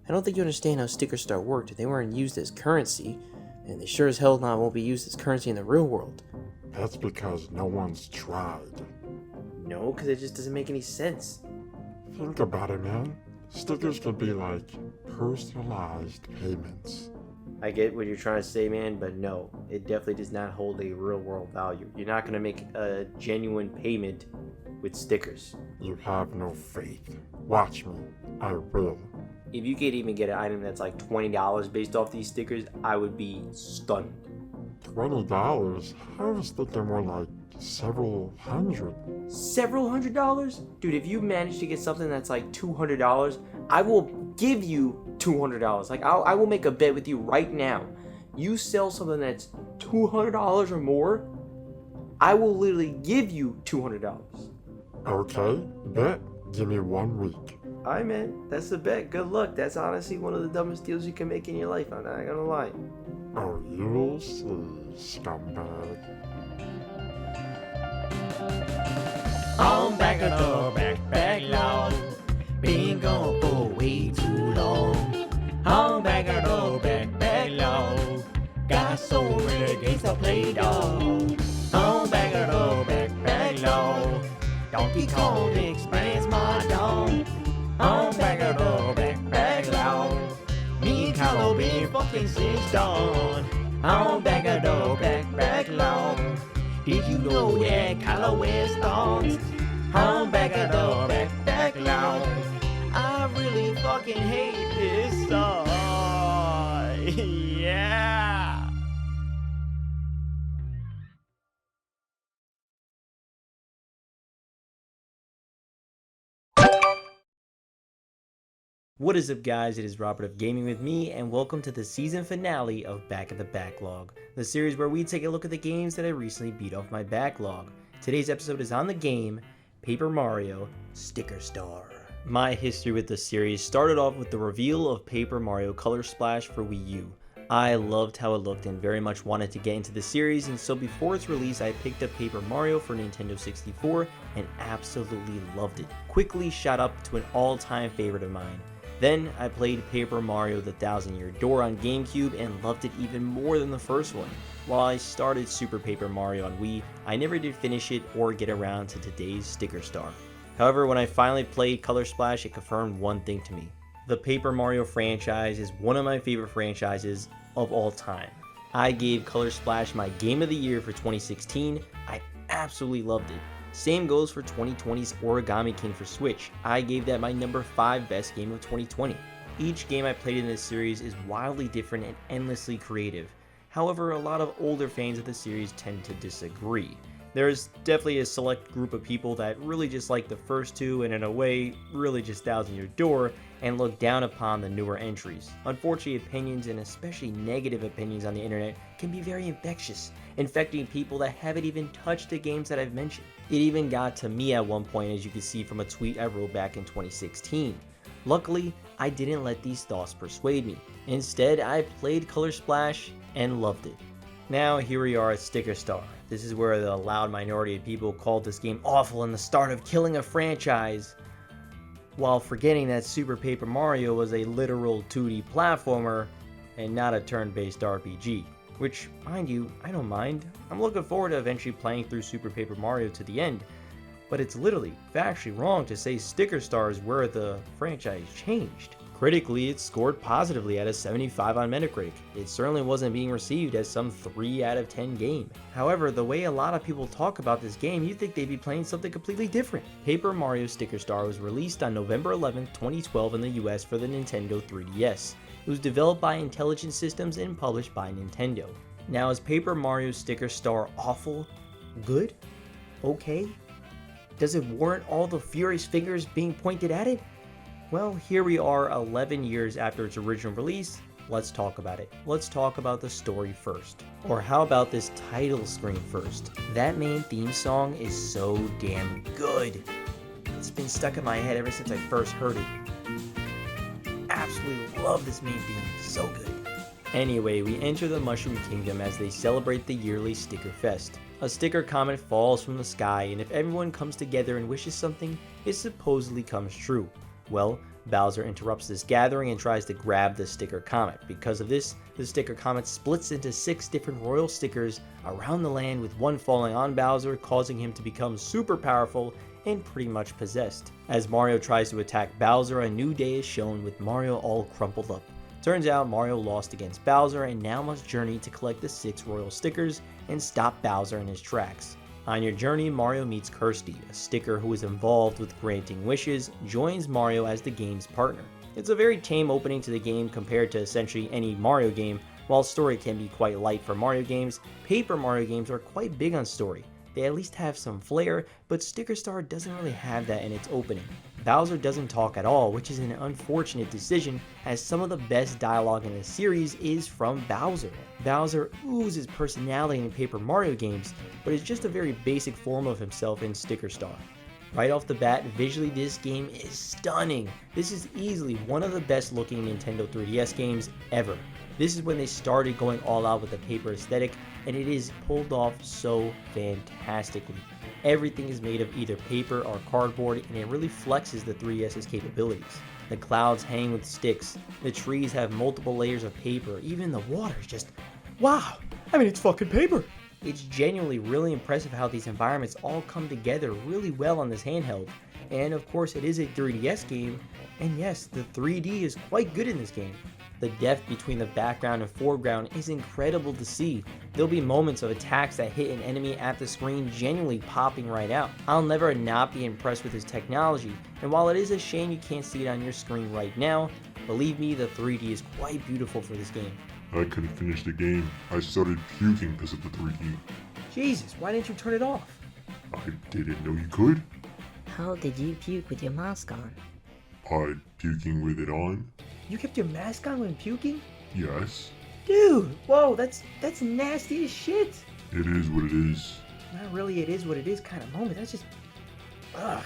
I don't think you understand how Sticker Star worked. They weren't used as currency, and they sure as hell won't be used as currency in the real world. That's because no one's tried. No, because it just doesn't make any sense. Think about it, man. Stickers could be like personalized payments. I get what you're trying to say, man, but no, it definitely does not hold a real world value. You're not going to make a genuine payment with stickers. You have no faith. Watch me. I will. If you could even get an item that's like $20 based off these stickers, I would be stunned. $20? I was thinking more like several hundred. Several $100s? Dude, if you manage to get something that's like $200, I will give you $200. Like, I will make a bet with you right now. You sell something that's $200 or more, I will literally give you $200. Okay, bet. Give me 1 week. Alright, man, that's the bet. Good luck. That's honestly one of the dumbest deals you can make in your life. I'm not gonna lie. Oh, you'll see, scumbag. On backlog. Been gone for way too long. On backlog. Got so many games to play, dog. On backlog. Donkey Kong expands my dome. On backlog. Me and Carlo been fucking since dawn. On backlog. Did you know that Carlo wears thongs? On backlog. I really fucking hate this song. Yeah. What is up, guys? It is Robert of Gaming with me, and welcome to the season finale of Back at the Backlog, the series where we take a look at the games that I recently beat off my backlog. Today's episode is on the game Paper Mario Sticker Star. My history with this series started off with the reveal of Paper Mario Color Splash for Wii U. I loved how it looked and very much wanted to get into the series, and so before its release I picked up Paper Mario for Nintendo 64 and absolutely loved it. Quickly shot up to an all-time favorite of mine. Then I played Paper Mario The Thousand Year Door on GameCube and loved it even more than the first one. While I started Super Paper Mario on Wii, I never did finish it or get around to today's Sticker Star. However, when I finally played Color Splash, it confirmed one thing to me. The Paper Mario franchise is one of my favorite franchises of all time. I gave Color Splash my Game of the Year for 2016. I absolutely loved it. Same goes for 2020's Origami King for Switch. I gave that my number 5 best game of 2020. Each game I played in this series is wildly different and endlessly creative. However, a lot of older fans of the series tend to disagree. There's definitely a select group of people that really just like the first two and in a way really just Thousand Year Door and look down upon the newer entries. Unfortunately, opinions and especially negative opinions on the internet can be very infectious, infecting people that haven't even touched the games that I've mentioned. It even got to me at one point, as you can see from a tweet I wrote back in 2016. Luckily, I didn't let these thoughts persuade me. Instead, I played Color Splash and loved it. Now here we are at Sticker Star. This is where the loud minority of people called this game awful and the start of killing a franchise, while forgetting that Super Paper Mario was a literal 2D platformer and not a turn-based RPG. Which, mind you, I don't mind. I'm looking forward to eventually playing through Super Paper Mario to the end, but it's literally factually wrong to say Sticker Star is where the franchise changed. Critically, it scored positively at a 75 on Metacritic. It certainly wasn't being received as some 3 out of 10 game. However, the way a lot of people talk about this game, you'd think they'd be playing something completely different. Paper Mario Sticker Star was released on November 11, 2012 in the US for the Nintendo 3DS. It was developed by Intelligent Systems and published by Nintendo. Now, is Paper Mario Sticker Star awful? Good? Okay? Does it warrant all the furious fingers being pointed at it? Well, here we are 11 years after its original release. Let's talk about it. Let's talk about the story first. Or how about this title screen first? That main theme song is so damn good. It's been stuck in my head ever since I first heard it. Absolutely love this main theme, so good. Anyway, we enter the Mushroom Kingdom as they celebrate the yearly Sticker Fest. A sticker comet falls from the sky, and if everyone comes together and wishes something, it supposedly comes true. Well, Bowser interrupts this gathering and tries to grab the sticker comet. Because of this, the sticker comet splits into 6 different royal stickers around the land, with one falling on Bowser, causing him to become super powerful and pretty much possessed. As Mario tries to attack Bowser, a new day is shown with Mario all crumpled up. Turns out Mario lost against Bowser and now must journey to collect the 6 royal stickers and stop Bowser in his tracks. On your journey, Mario meets Kersti, a sticker who is involved with granting wishes, joins Mario as the game's partner. It's a very tame opening to the game compared to essentially any Mario game. While story can be quite light for Mario games, Paper Mario games are quite big on story. They at least have some flair, but Sticker Star doesn't really have that in its opening. Bowser doesn't talk at all, which is an unfortunate decision, as some of the best dialogue in the series is from Bowser. Bowser oozes personality in Paper Mario games, but is just a very basic form of himself in Sticker Star. Right off the bat, visually this game is stunning. This is easily one of the best looking Nintendo 3DS games ever. This is when they started going all out with the paper aesthetic, and it is pulled off so fantastically. Everything is made of either paper or cardboard, and it really flexes the 3DS's capabilities. The clouds hang with sticks, the trees have multiple layers of paper, even the water is just, wow, I mean it's fucking paper. It's genuinely really impressive how these environments all come together really well on this handheld. And of course it is a 3DS game, and yes, the 3D is quite good in this game. The depth between the background and foreground is incredible to see. There'll be moments of attacks that hit an enemy at the screen genuinely popping right out. I'll never not be impressed with this technology, and while it is a shame you can't see it on your screen right now, believe me, the 3D is quite beautiful for this game. I couldn't finish the game. I started puking because of the 3D. Jesus, why didn't you turn it off? I didn't know you could. How did you puke with your mask on? I puking with it on? You kept your mask on when puking? Yes. Dude, whoa, that's nasty as shit. It is what it is. Not really it is what it is kind of moment, that's just, ugh.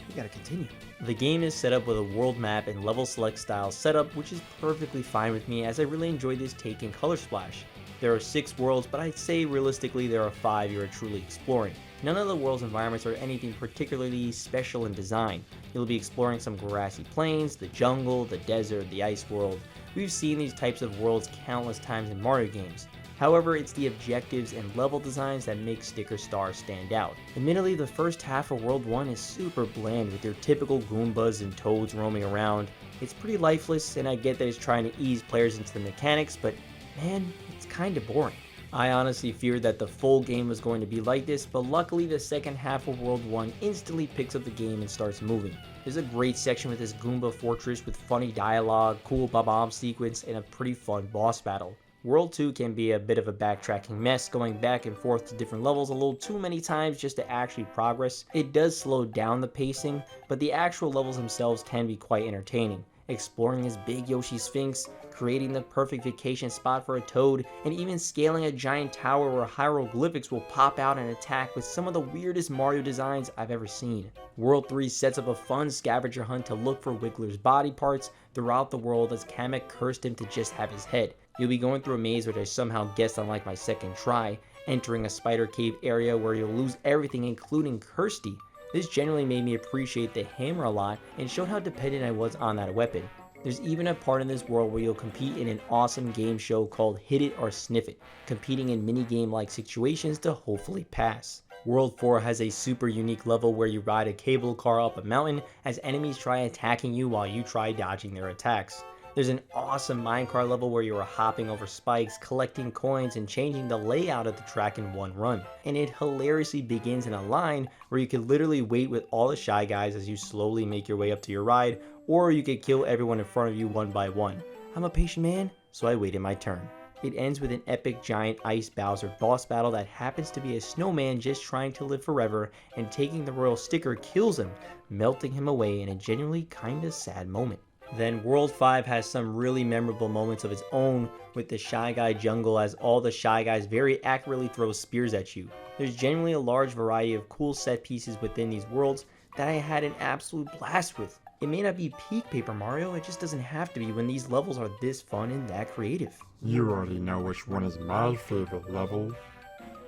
We gotta continue. The game is set up with a world map and level select style setup, which is perfectly fine with me as I really enjoy this take in Color Splash. There are 6 worlds, but I'd say realistically there are 5 you are truly exploring. None of the world's environments are anything particularly special in design. You'll be exploring some grassy plains, the jungle, the desert, the ice world. We've seen these types of worlds countless times in Mario games. However, it's the objectives and level designs that make Sticker Star stand out. Admittedly, the first half of World 1 is super bland with your typical Goombas and Toads roaming around. It's pretty lifeless, and I get that it's trying to ease players into the mechanics, but man, it's kinda boring. I honestly feared that the full game was going to be like this, but luckily the second half of World 1 instantly picks up the game and starts moving. There's a great section with this Goomba fortress with funny dialogue, cool bomb sequence, and a pretty fun boss battle. World 2 can be a bit of a backtracking mess, going back and forth to different levels a little too many times just to actually progress. It does slow down the pacing, but the actual levels themselves can be quite entertaining. Exploring this big Yoshi Sphinx, creating the perfect vacation spot for a Toad, and even scaling a giant tower where hieroglyphics will pop out and attack with some of the weirdest Mario designs I've ever seen. World 3 sets up a fun scavenger hunt to look for Wiggler's body parts throughout the world as Kamek cursed him to just have his head. You'll be going through a maze which I somehow guessed on like my second try, entering a spider cave area where you'll lose everything including Kersti. This generally made me appreciate the hammer a lot and showed how dependent I was on that weapon. There's even a part in this world where you'll compete in an awesome game show called Hit It or Sniff It, competing in minigame like situations to hopefully pass. World 4 has a super unique level where you ride a cable car up a mountain as enemies try attacking you while you try dodging their attacks. There's an awesome minecart level where you are hopping over spikes, collecting coins, and changing the layout of the track in one run. And it hilariously begins in a line where you could literally wait with all the Shy Guys as you slowly make your way up to your ride, or you could kill everyone in front of you one by one. I'm a patient man, so I waited my turn. It ends with an epic giant ice Bowser boss battle that happens to be a snowman just trying to live forever, and taking the royal sticker kills him, melting him away in a genuinely kinda sad moment. Then World 5 has some really memorable moments of its own with the Shy Guy jungle as all the Shy Guys very accurately throw spears at you. There's genuinely a large variety of cool set pieces within these worlds that I had an absolute blast with. It may not be peak Paper Mario, it just doesn't have to be when these levels are this fun and that creative. You already know which one is my favorite level.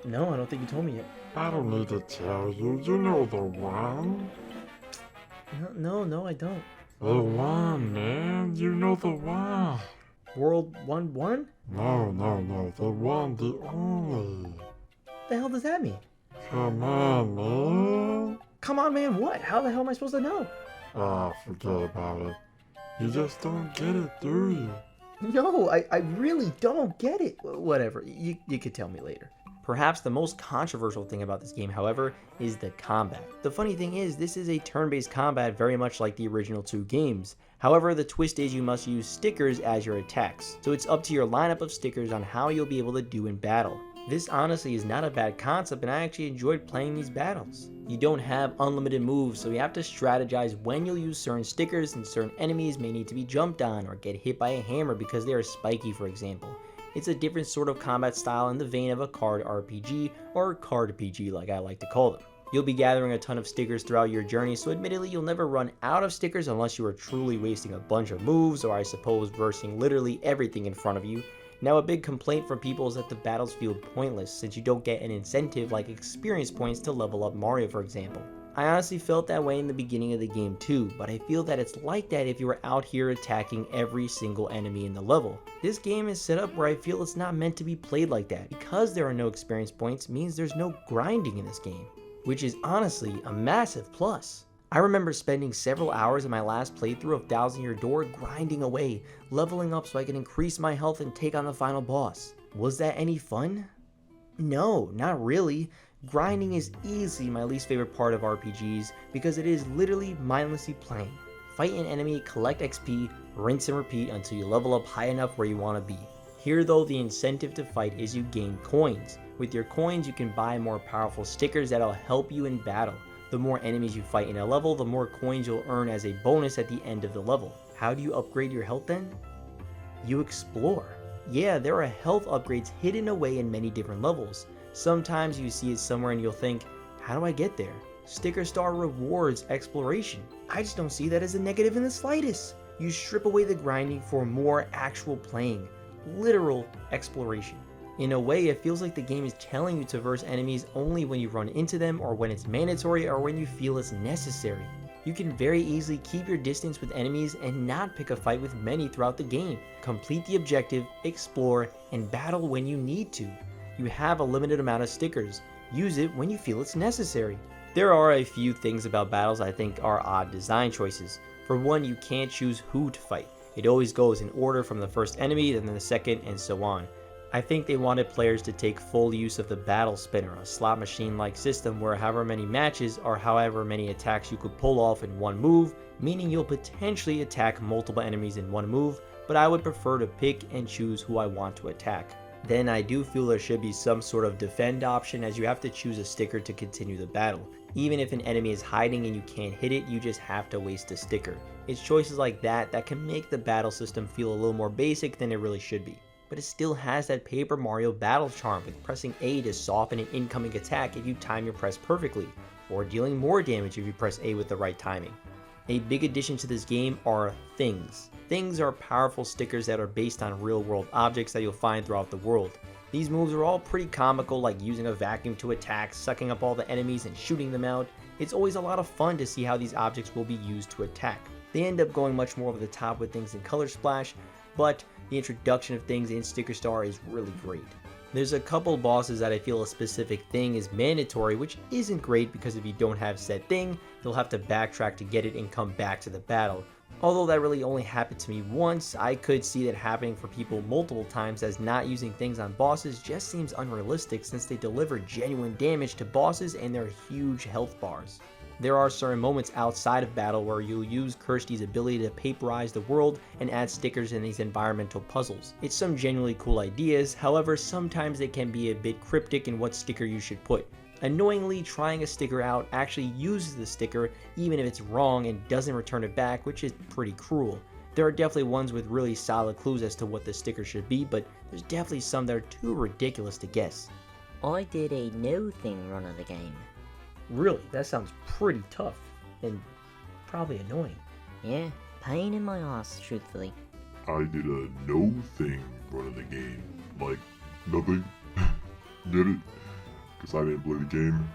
No, I don't think you told me yet. I don't need to tell you, you know the one. No, I don't. The one, man. You know the one. World 1-1? No. The one, the only. The hell does that mean? Come on, man. Come on, man, what? How the hell am I supposed to know? Ah, forget about it. You just don't get it, do you? No, I really don't get it. Whatever, you could tell me later. Perhaps the most controversial thing about this game, however, is the combat. The funny thing is, this is a turn-based combat very much like the original 2 games. However, the twist is you must use stickers as your attacks, so it's up to your lineup of stickers on how you'll be able to do in battle. This honestly is not a bad concept, and I actually enjoyed playing these battles. You don't have unlimited moves, so you have to strategize when you'll use certain stickers, and certain enemies may need to be jumped on or get hit by a hammer because they are spiky, for example. It's a different sort of combat style in the vein of a card RPG, or card PG like I like to call them. You'll be gathering a ton of stickers throughout your journey, so admittedly you'll never run out of stickers unless you are truly wasting a bunch of moves, or I suppose versing literally everything in front of you. Now, a big complaint from people is that the battles feel pointless since you don't get an incentive like experience points to level up Mario, for example. I honestly felt that way in the beginning of the game too, but I feel that it's like that if you were out here attacking every single enemy in the level. This game is set up where I feel it's not meant to be played like that. Because there are no experience points means there's no grinding in this game, which is honestly a massive plus. I remember spending several hours in my last playthrough of Thousand Year Door grinding away, leveling up so I could increase my health and take on the final boss. Was that any fun? No, not really. Grinding is easily my least favorite part of RPGs because it is literally mindlessly playing. Fight an enemy, collect XP, rinse and repeat until you level up high enough where you want to be. Here though, the incentive to fight is you gain coins. With your coins you can buy more powerful stickers that'll help you in battle. The more enemies you fight in a level, the more coins you'll earn as a bonus at the end of the level. How do you upgrade your health then? You explore. Yeah, there are health upgrades hidden away in many different levels. Sometimes you see it somewhere and you'll think, how do I get there? Sticker Star rewards exploration. I just don't see that as a negative in the slightest. You strip away the grinding for more actual playing, literal exploration. In a way, it feels like the game is telling you to verse enemies only when you run into them, or when it's mandatory, or when you feel it's necessary. You can very easily keep your distance with enemies and not pick a fight with many throughout the game. Complete the objective, explore, and battle when you need to. You have a limited amount of stickers. Use it when you feel it's necessary. There are a few things about battles I think are odd design choices. For one, you can't choose who to fight. It always goes in order from the first enemy, then the second, and so on. I think they wanted players to take full use of the battle spinner, a slot machine-like system where however many matches or however many attacks you could pull off in one move, meaning you'll potentially attack multiple enemies in one move, but I would prefer to pick and choose who I want to attack. Then I do feel there should be some sort of defend option, as you have to choose a sticker to continue the battle. Even if an enemy is hiding and you can't hit it, you just have to waste a sticker. It's choices like that that can make the battle system feel a little more basic than it really should be. But it still has that Paper Mario battle charm with pressing A to soften an incoming attack if you time your press perfectly, or dealing more damage if you press A with the right timing. A big addition to this game are things. Things are powerful stickers that are based on real world objects that you'll find throughout the world. These moves are all pretty comical, like using a vacuum to attack, sucking up all the enemies and shooting them out. It's always a lot of fun to see how these objects will be used to attack. They end up going much more over the top with things in Color Splash, but the introduction of things in Sticker Star is really great. There's a couple bosses that I feel a specific thing is mandatory, which isn't great because if you don't have said thing, you'll have to backtrack to get it and come back to the battle. Although that really only happened to me once, I could see that happening for people multiple times, as not using things on bosses just seems unrealistic since they deliver genuine damage to bosses and their huge health bars. There are certain moments outside of battle where you'll use Kersti's ability to paperize the world and add stickers in these environmental puzzles. It's some genuinely cool ideas, however sometimes they can be a bit cryptic in what sticker you should put. Annoyingly, trying a sticker out actually uses the sticker even if it's wrong and doesn't return it back, which is pretty cruel. There are definitely ones with really solid clues as to what the sticker should be, but there's definitely some that are too ridiculous to guess. I did a no thing run of the game. Really, that sounds pretty tough and probably annoying. Yeah, pain in my ass, truthfully. I did a no thing run of the game. Like, nothing. Did it. Because I didn't play the game.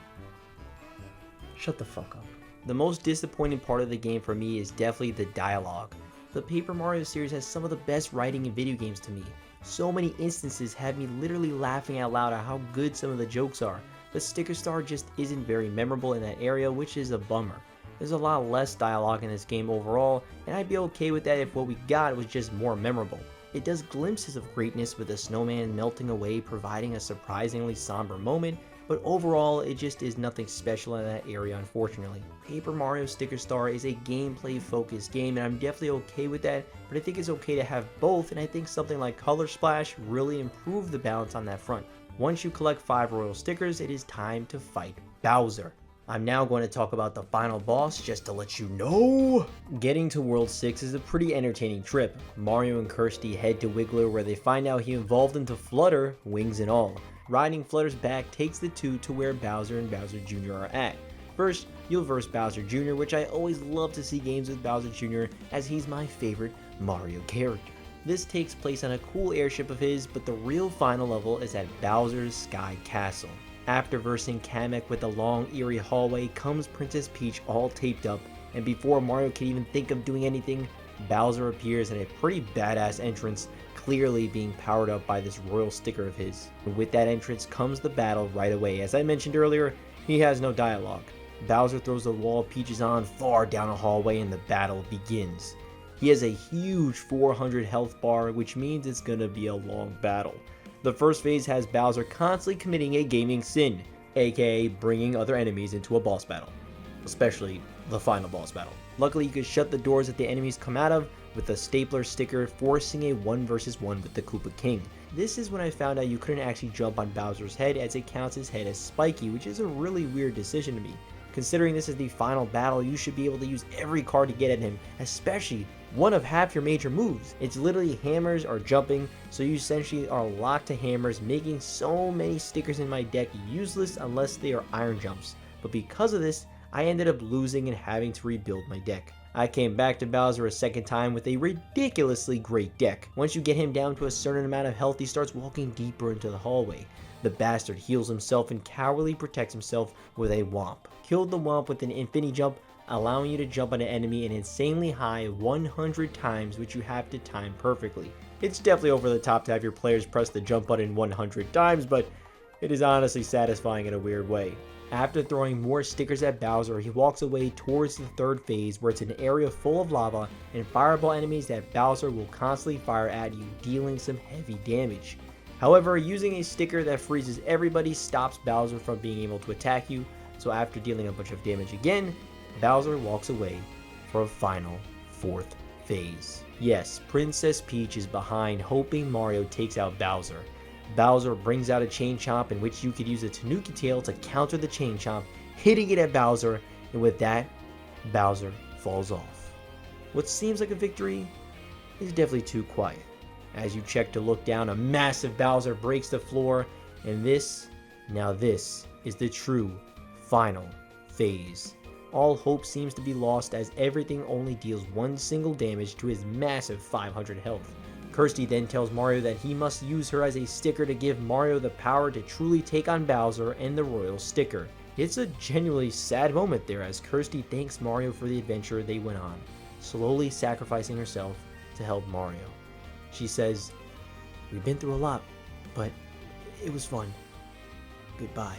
Shut the fuck up. The most disappointing part of the game for me is definitely the dialogue. The Paper Mario series has some of the best writing in video games to me. So many instances have me literally laughing out loud at how good some of the jokes are, but Sticker Star just isn't very memorable in that area, which is a bummer. There's a lot less dialogue in this game overall, and I'd be okay with that if what we got was just more memorable. It does glimpses of greatness with a snowman melting away, providing a surprisingly somber moment, but overall it just is nothing special in that area, unfortunately. Paper Mario Sticker Star is a gameplay focused game, and I'm definitely okay with that, but I think it's okay to have both, and I think something like Color Splash really improved the balance on that front. Once you collect 5 royal stickers, it is time to fight Bowser. I'm now going to talk about the final boss just to let you know. Getting to World 6 is a pretty entertaining trip. Mario and Kersti head to Wiggler where they find out he evolved into Flutter, wings and all. Riding Flutter's back takes the two to where Bowser and Bowser Jr. are at. First, you'll verse Bowser Jr., which I always love to see games with Bowser Jr. as he's my favorite Mario character. This takes place on a cool airship of his, but the real final level is at Bowser's Sky Castle. After versing Kamek with a long eerie hallway comes Princess Peach all taped up, and before Mario can even think of doing anything, Bowser appears in a pretty badass entrance, clearly being powered up by this royal sticker of his. And with that entrance comes the battle right away. As I mentioned earlier, he has no dialogue. Bowser throws the wall Peach is on far down a hallway and the battle begins. He has a huge 400 health bar, which means it's gonna be a long battle. The first phase has Bowser constantly committing a gaming sin, aka bringing other enemies into a boss battle, especially the final boss battle. Luckily, you can shut the doors that the enemies come out of with a stapler sticker, forcing a 1 vs 1 with the Koopa King. This is when I found out you couldn't actually jump on Bowser's head, as it counts his head as spiky, which is a really weird decision to me. Considering this is the final battle, you should be able to use every card to get at him, especially one of half your major moves. It's literally hammers or jumping, so you essentially are locked to hammers, making so many stickers in my deck useless unless they are iron jumps. But because of this, I ended up losing and having to rebuild my deck. I came back to Bowser a second time with a ridiculously great deck. Once you get him down to a certain amount of health, he starts walking deeper into the hallway. The bastard heals himself and cowardly protects himself with a Whomp. Killed the Whomp with an infinity jump, allowing you to jump on an enemy an insanely high 100 times, which you have to time perfectly. It's definitely over the top to have your players press the jump button 100 times, but it is honestly satisfying in a weird way. After throwing more stickers at Bowser, he walks away towards the third phase, where it's an area full of lava and fireball enemies that Bowser will constantly fire at you, dealing some heavy damage. However, using a sticker that freezes everybody stops Bowser from being able to attack you, so after dealing a bunch of damage again, Bowser walks away for a final 4th phase. Yes, Princess Peach is behind, hoping Mario takes out Bowser. Bowser brings out a Chain Chomp, in which you could use a Tanuki Tail to counter the Chain Chomp, hitting it at Bowser, and with that, Bowser falls off. What seems like a victory is definitely too quiet. As you check to look down, a massive Bowser breaks the floor, and this is the true final phase. All hope seems to be lost, as everything only deals 1 single damage to his massive 500 health. Kersti then tells Mario that he must use her as a sticker to give Mario the power to truly take on Bowser and the royal sticker. It's a genuinely sad moment there, as Kersti thanks Mario for the adventure they went on, slowly sacrificing herself to help Mario. She says, "We've been through a lot, but it was fun. Goodbye."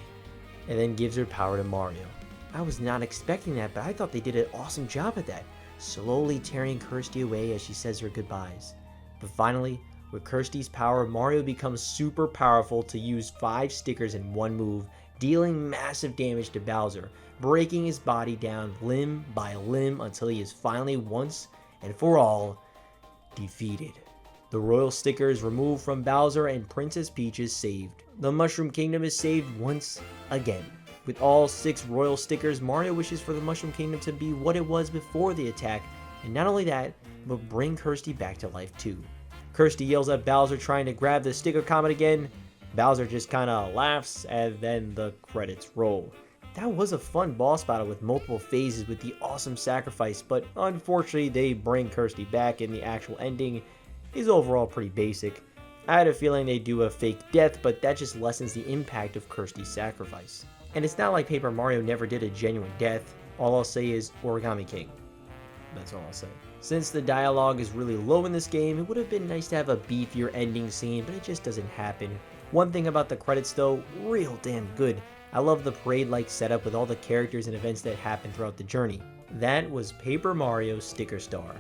And then gives her power to Mario. I was not expecting that, but I thought they did an awesome job at that, slowly tearing Kersti away as she says her goodbyes. But finally, with Kersti's power, Mario becomes super powerful to use 5 stickers in one move, dealing massive damage to Bowser, breaking his body down limb by limb until he is finally once and for all defeated. The royal sticker is removed from Bowser and Princess Peach is saved. The Mushroom Kingdom is saved once again. With all 6 royal stickers, Mario wishes for the Mushroom Kingdom to be what it was before the attack, and not only that, but bring Kersti back to life too. Kersti yells at Bowser, trying to grab the sticker comet again. Bowser just kinda laughs, and then the credits roll. That was a fun boss battle with multiple phases with the awesome sacrifice, but unfortunately they bring Kersti back, and the actual ending is overall pretty basic. I had a feeling they'd do a fake death, but that just lessens the impact of Kersti's sacrifice. And it's not like Paper Mario never did a genuine death. All I'll say is Origami King. That's all I'll say. Since the dialogue is really low in this game, it would have been nice to have a beefier ending scene, but it just doesn't happen. One thing about the credits though, real damn good. I love the parade-like setup with all the characters and events that happen throughout the journey. That was Paper Mario Sticker Star.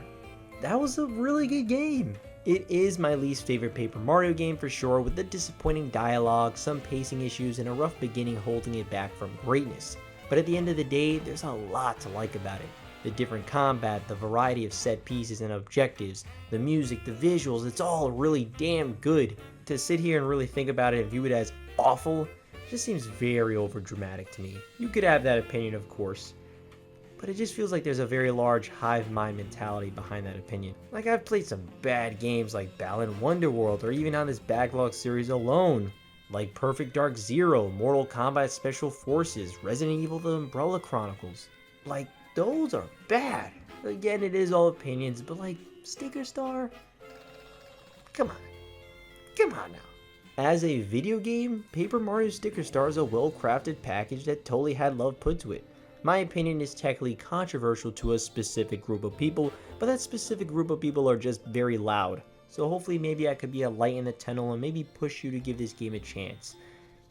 That was a really good game. It is my least favorite Paper Mario game for sure, with the disappointing dialogue, some pacing issues, and a rough beginning holding it back from greatness. But at the end of the day, there's a lot to like about it. The different combat, the variety of set pieces and objectives, the music, the visuals, it's all really damn good. To sit here and really think about it and view it as awful, just seems very overdramatic to me. You could have that opinion, of course, but it just feels like there's a very large hive mind mentality behind that opinion. Like, I've played some bad games like Balan Wonderworld, or even on this Backlog series alone, like Perfect Dark Zero, Mortal Kombat Special Forces, Resident Evil The Umbrella Chronicles. Like, those are bad. Again, it is all opinions, but like, Sticker Star? Come on now. As a video game, Paper Mario Sticker Star is a well-crafted package that totally had love put to it. My opinion is technically controversial to a specific group of people, but that specific group of people are just very loud. So hopefully maybe I could be a light in the tunnel and maybe push you to give this game a chance.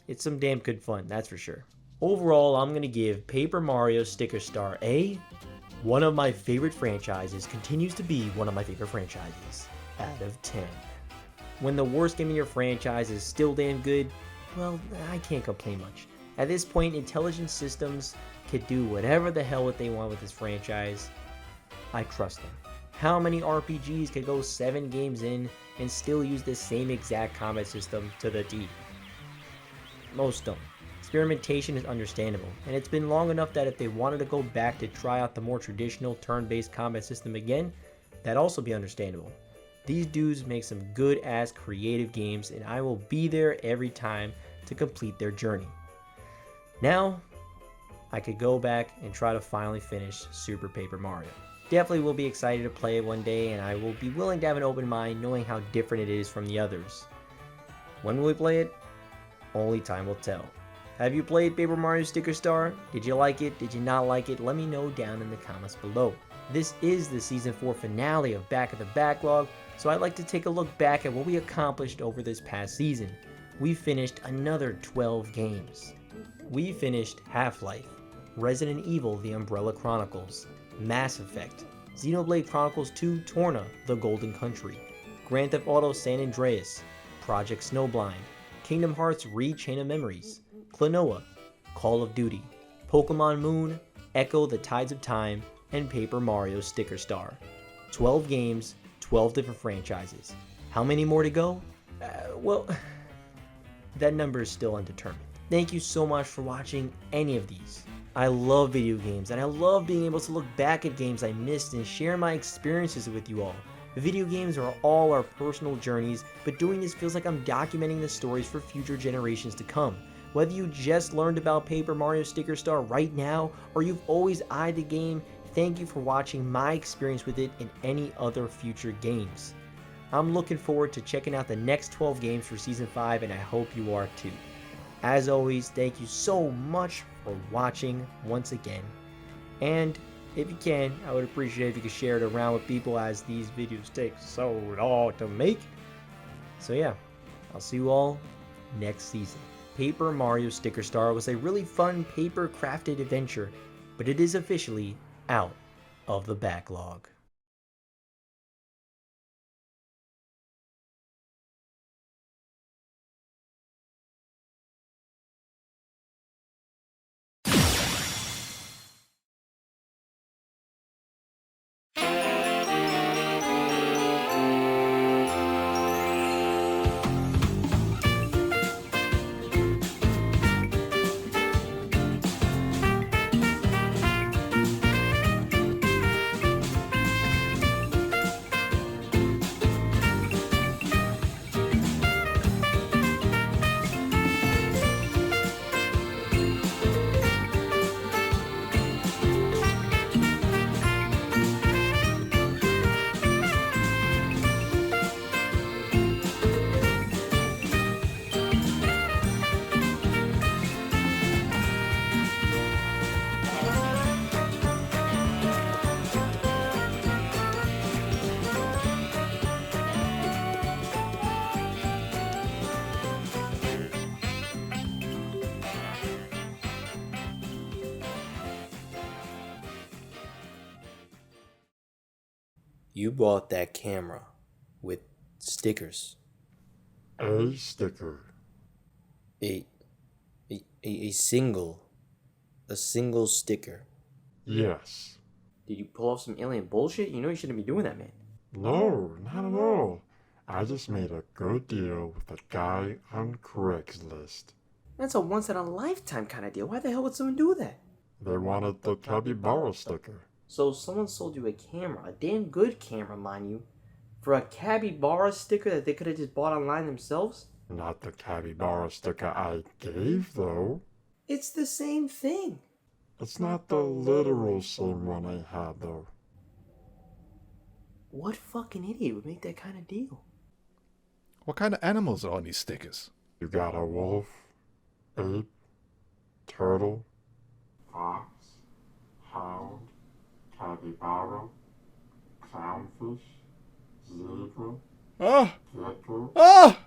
It's some damn good fun, that's for sure. Overall, I'm going to give Paper Mario Sticker Star a one of my favorite franchises, continues to be one of my favorite franchises, out of 10. When the worst game in your franchise is still damn good, well, I can't complain much. At this point, Intelligent Systems could do whatever the hell what they want with this franchise. I trust them. How many RPGs could go 7 games in and still use the same exact combat system to the T? Most don't. Experimentation is understandable, and it's been long enough that if they wanted to go back to try out the more traditional turn-based combat system again, that'd also be understandable. These dudes make some good-ass creative games, and I will be there every time to complete their journey. Now, I could go back and try to finally finish Super Paper Mario. Definitely will be excited to play it one day, and I will be willing to have an open mind knowing how different it is from the others. When will we play it? Only time will tell. Have you played Paper Mario Sticker Star? Did you like it? Did you not like it? Let me know down in the comments below. This is the Season 4 finale of Back of the Backlog, so I'd like to take a look back at what we accomplished over this past season. We finished another 12 games. We finished Half-Life, Resident Evil The Umbrella Chronicles, Mass Effect, Xenoblade Chronicles 2 Torna The Golden Country, Grand Theft Auto San Andreas, Project Snowblind, Kingdom Hearts Re-Chain of Memories, Klonoa, Call of Duty, Pokemon Moon, Echo the Tides of Time, and Paper Mario Sticker Star. 12 games, 12 different franchises. How many more to go? Well, that number is still undetermined. Thank you so much for watching any of these. I love video games, and I love being able to look back at games I missed and share my experiences with you all. Video games are all our personal journeys, but doing this feels like I'm documenting the stories for future generations to come. Whether you just learned about Paper Mario Sticker Star right now, or you've always eyed the game, thank you for watching my experience with it and any other future games. I'm looking forward to checking out the next 12 games for Season 5, and I hope you are too. As always, thank you so much for watching once again. And if you can, I would appreciate if you could share it around with people, as these videos take so long to make. So yeah, I'll see you all next season. Paper Mario Sticker Star was a really fun paper crafted adventure, but it is officially out of the backlog. You bought that camera with stickers. A sticker. A single sticker. Yes. Did you pull off some alien bullshit? You know you shouldn't be doing that, man. No, not at all. I just made a good deal with a guy on Craigslist. That's a once-in-a-lifetime kind of deal. Why the hell would someone do that? They wanted the capybara sticker. So someone sold you a camera, a damn good camera, mind you, for a capybara sticker that they could have just bought online themselves? Not the capybara sticker I gave, though. It's the same thing. It's not the literal same one I had, though. What fucking idiot would make that kind of deal? What kind of animals are on these stickers? You got a wolf, ape, turtle, fox, hound, capybara, clownfish, zebra, Ah! gecko. Ah!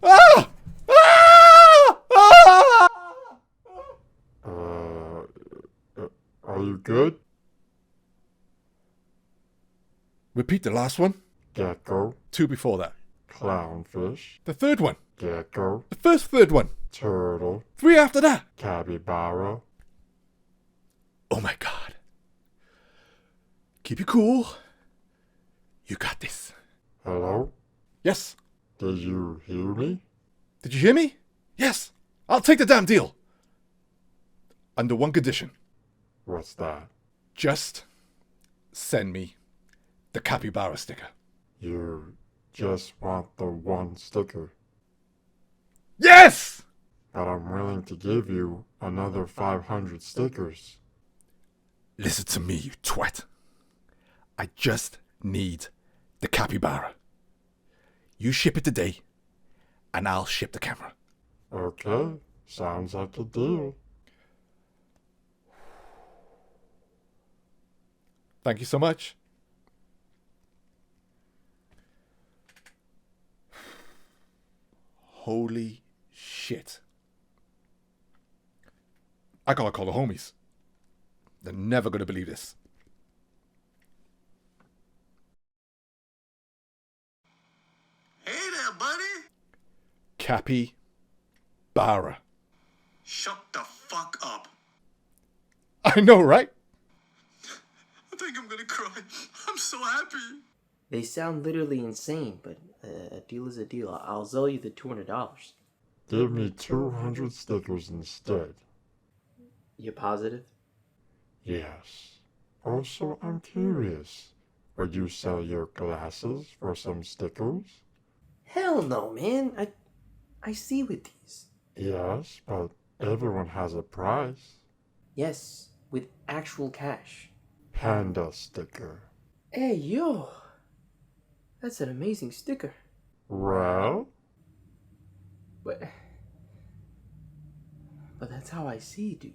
Ah! Ah! Ah! Are you good? Repeat the last one. Gecko, 2 before that. clownfish, The third one. gecko, The first third one. turtle, 3 after that. capybara. Oh my god. Keep you cool. You got this. Hello? Yes. Did you hear me? Did you hear me? Yes. I'll take the damn deal. Under one condition. What's that? Just send me the capybara sticker. You just want the one sticker, Yes! but I'm willing to give you another 500 stickers. Listen to me, you twat. I just need the capybara. You ship it today, and I'll ship the camera. Okay, sounds like a deal. Thank you so much. Holy shit. I gotta call the homies. They're never gonna believe this. Hey there, buddy. Capybara. Shut the fuck up. I know, right? I think I'm gonna cry. I'm so happy. They sound literally insane, but a deal is a deal. I'll sell you the $200. Give me 200 stickers instead. You positive? Yes. Also, I'm curious. Would you sell your glasses for some stickers? Hell no, man. I see with these. Yes, but everyone has a price. Yes, with actual cash. Panda sticker. Hey, yo. That's an amazing sticker. Well, But that's how I see, dude.